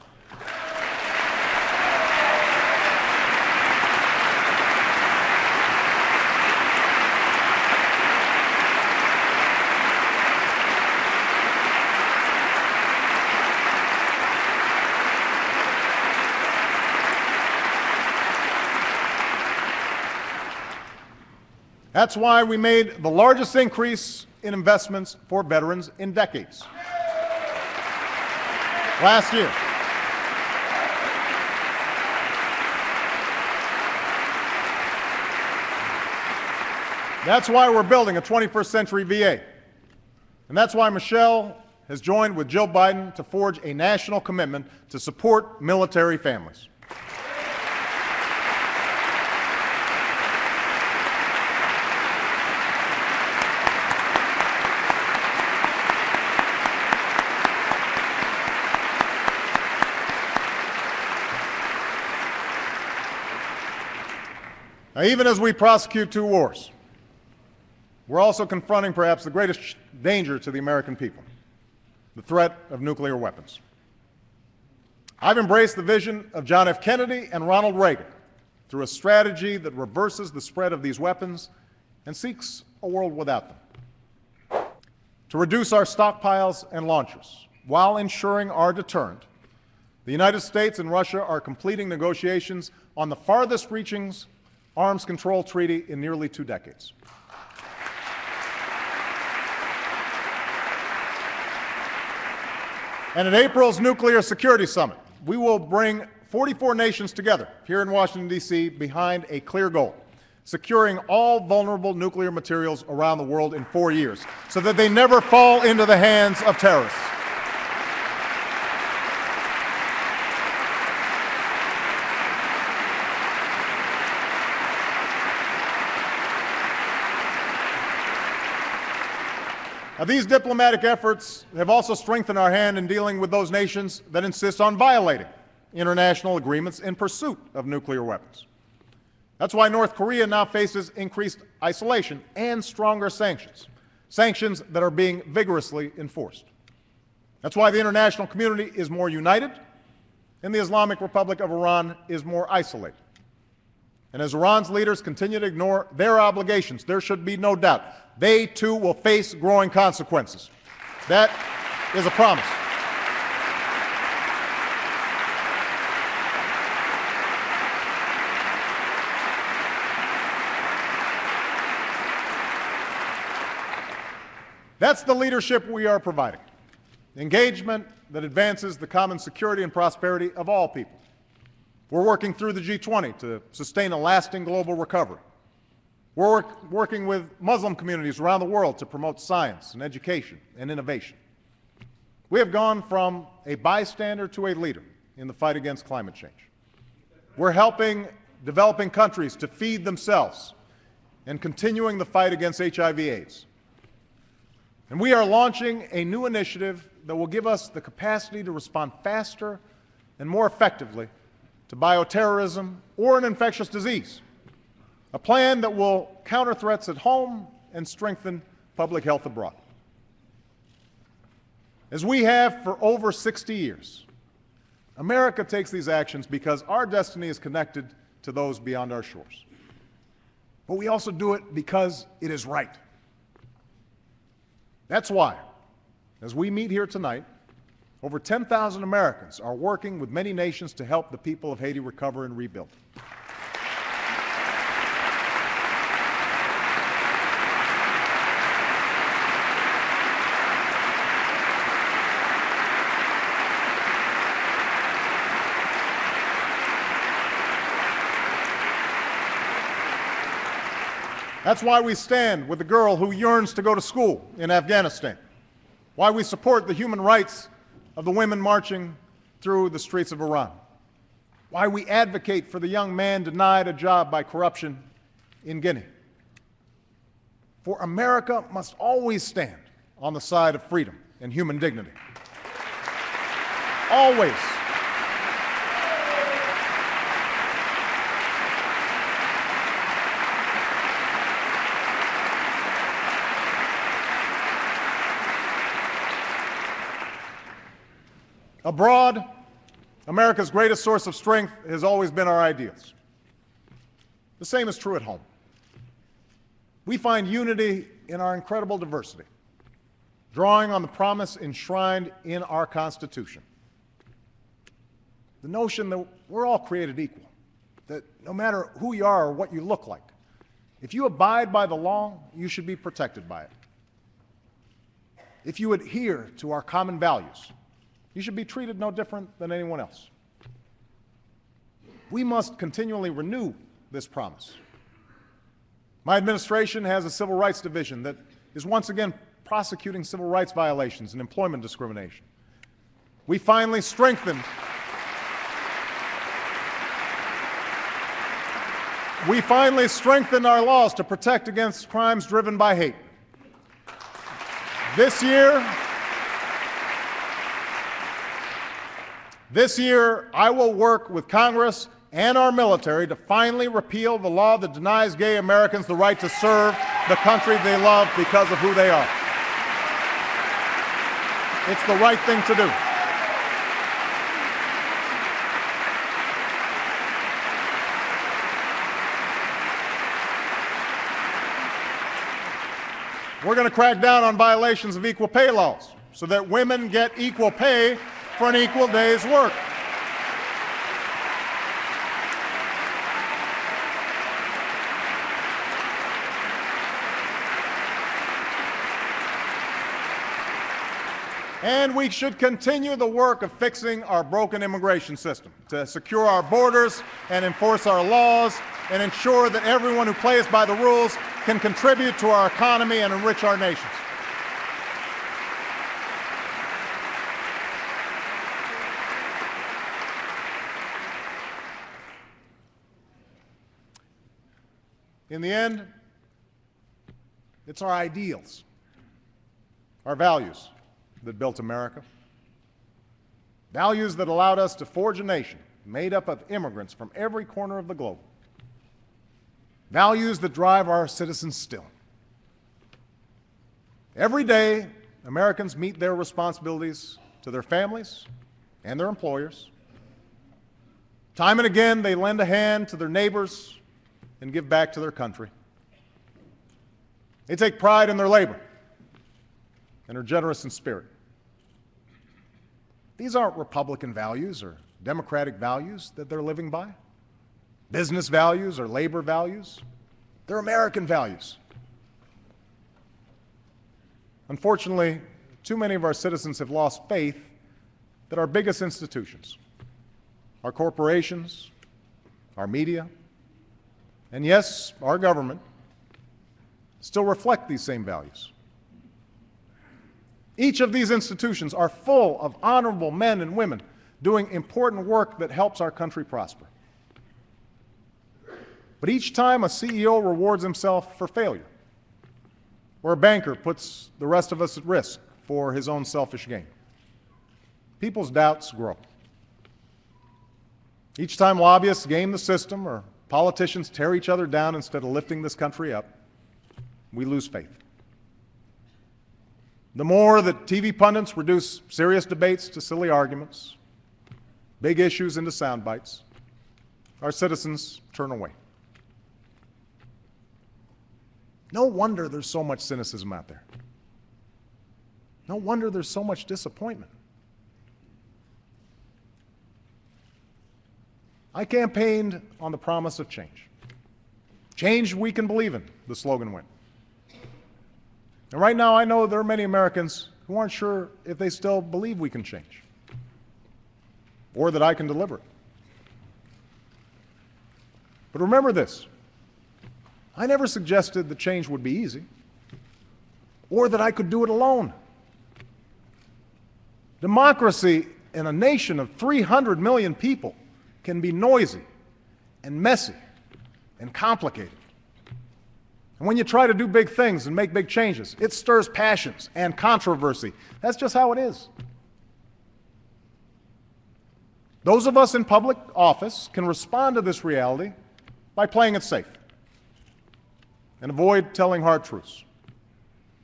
That's why we made the largest increase in investments for veterans in decades. Last year. That's why we're building a 21st century VA. And that's why Michelle has joined with Jill Biden to forge a national commitment to support military families. Now, even as we prosecute two wars, we're also confronting perhaps the greatest danger to the American people, the threat of nuclear weapons. I've embraced the vision of John F. Kennedy and Ronald Reagan through a strategy that reverses the spread of these weapons and seeks a world without them. To reduce our stockpiles and launchers while ensuring our deterrent, the United States and Russia are completing negotiations on the farthest-reaching arms control treaty in nearly 2 decades. And at April's Nuclear Security Summit, we will bring 44 nations together here in Washington, D.C. behind a clear goal: securing all vulnerable nuclear materials around the world in 4 years so that they never fall into the hands of terrorists. Now, these diplomatic efforts have also strengthened our hand in dealing with those nations that insist on violating international agreements in pursuit of nuclear weapons. That's why North Korea now faces increased isolation and stronger sanctions, sanctions that are being vigorously enforced. That's why the international community is more united and the Islamic Republic of Iran is more isolated. And as Iran's leaders continue to ignore their obligations, there should be no doubt they too will face growing consequences. That is a promise. That's the leadership we are providing. Engagement that advances the common security and prosperity of all people. We're working through the G20 to sustain a lasting global recovery. We're working with Muslim communities around the world to promote science and education and innovation. We have gone from a bystander to a leader in the fight against climate change. We're helping developing countries to feed themselves and continuing the fight against HIV/AIDS. And we are launching a new initiative that will give us the capacity to respond faster and more effectively to bioterrorism or an infectious disease, a plan that will counter threats at home and strengthen public health abroad. As we have for over 60 years, America takes these actions because our destiny is connected to those beyond our shores. But we also do it because it is right. That's why, as we meet here tonight, over 10,000 Americans are working with many nations to help the people of Haiti recover and rebuild. That's why we stand with the girl who yearns to go to school in Afghanistan, why we support the human rights of the women marching through the streets of Iran, why we advocate for the young man denied a job by corruption in Guinea. For America must always stand on the side of freedom and human dignity. Always. Abroad, America's greatest source of strength has always been our ideals. The same is true at home. We find unity in our incredible diversity, drawing on the promise enshrined in our Constitution. The notion that we're all created equal, that no matter who you are or what you look like, if you abide by the law, you should be protected by it. If you adhere to our common values, you should be treated no different than anyone else. We must continually renew this promise. My administration has a civil rights division that is once again prosecuting civil rights violations and employment discrimination. We finally strengthened our laws to protect against crimes driven by hate. This year, I will work with Congress and our military to finally repeal the law that denies gay Americans the right to serve the country they love because of who they are. It's the right thing to do. We're going to crack down on violations of equal pay laws so that women get equal pay for an equal day's work. And we should continue the work of fixing our broken immigration system to secure our borders and enforce our laws and ensure that everyone who plays by the rules can contribute to our economy and enrich our nations. In the end, it's our ideals, our values that built America. Values that allowed us to forge a nation made up of immigrants from every corner of the globe. Values that drive our citizens still. Every day, Americans meet their responsibilities to their families and their employers. Time and again, they lend a hand to their neighbors and give back to their country. They take pride in their labor and are generous in spirit. These aren't Republican values or Democratic values that they're living by, business values or labor values. They're American values. Unfortunately, too many of our citizens have lost faith that our biggest institutions, our corporations, our media, and yes, our government, still reflect these same values. Each of these institutions are full of honorable men and women doing important work that helps our country prosper. But each time a CEO rewards himself for failure, or a banker puts the rest of us at risk for his own selfish gain, people's doubts grow. Each time lobbyists game the system or politicians tear each other down instead of lifting this country up, we lose faith. The more that TV pundits reduce serious debates to silly arguments, big issues into sound bites, our citizens turn away. No wonder there's so much cynicism out there. No wonder there's so much disappointment. I campaigned on the promise of change. Change we can believe in, the slogan went. And right now I know there are many Americans who aren't sure if they still believe we can change or that I can deliver it. But remember this, I never suggested that change would be easy or that I could do it alone. Democracy in a nation of 300 million people can be noisy and messy and complicated. And when you try to do big things and make big changes, it stirs passions and controversy. That's just how it is. Those of us in public office can respond to this reality by playing it safe and avoid telling hard truths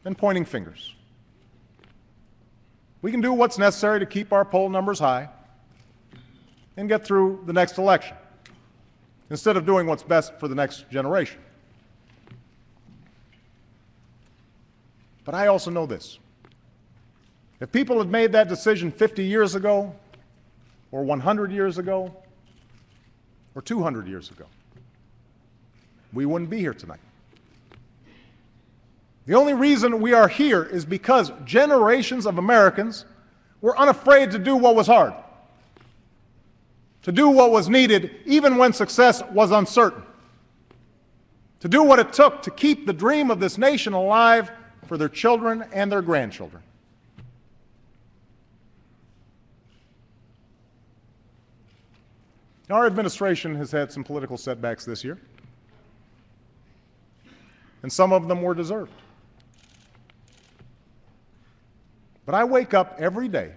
and pointing fingers. We can do what's necessary to keep our poll numbers high and get through the next election, instead of doing what's best for the next generation. But I also know this. If people had made that decision 50 years ago, or 100 years ago, or 200 years ago, we wouldn't be here tonight. The only reason we are here is because generations of Americans were unafraid to do what was hard, to do what was needed even when success was uncertain, to do what it took to keep the dream of this nation alive for their children and their grandchildren. Our administration has had some political setbacks this year, and some of them were deserved. But I wake up every day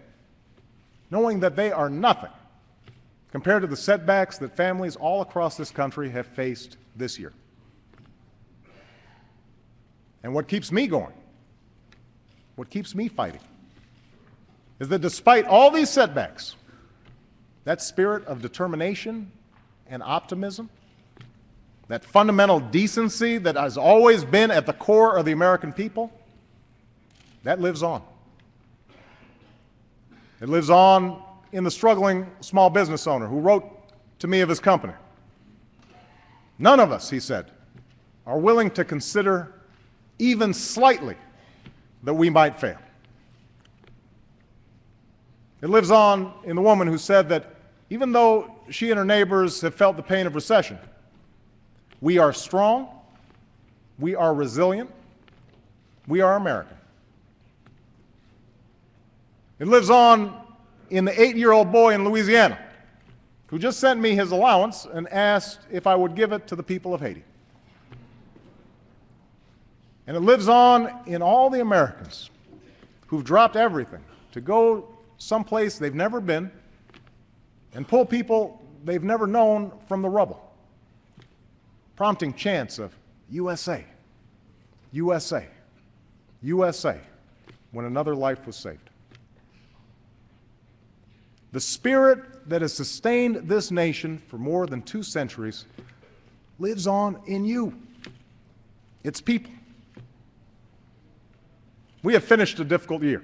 knowing that they are nothing compared to the setbacks that families all across this country have faced this year. And what keeps me going, what keeps me fighting, is that despite all these setbacks, that spirit of determination and optimism, that fundamental decency that has always been at the core of the American people, that lives on. It lives on in the struggling small business owner who wrote to me of his company. None of us, he said, are willing to consider even slightly that we might fail. It lives on in the woman who said that even though she and her neighbors have felt the pain of recession, we are strong, we are resilient, we are American. It lives on in the 8-year-old boy in Louisiana who just sent me his allowance and asked if I would give it to the people of Haiti. And it lives on in all the Americans who've dropped everything to go someplace they've never been and pull people they've never known from the rubble, prompting chants of USA, USA, USA, when another life was saved. The spirit that has sustained this nation for more than 2 centuries lives on in you, its people. We have finished a difficult year.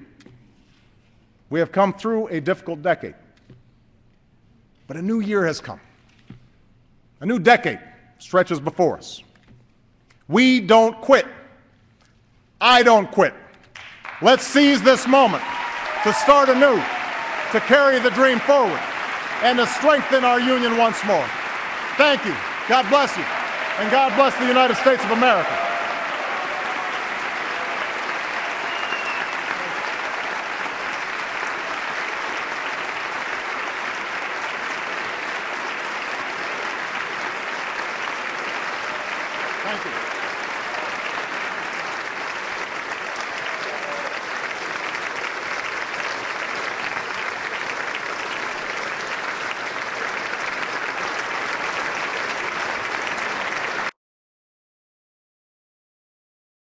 We have come through a difficult decade. But a new year has come. A new decade stretches before us. We don't quit. I don't quit. Let's seize this moment to start anew, to carry the dream forward, and to strengthen our union once more. Thank you. God bless you. And God bless the United States of America.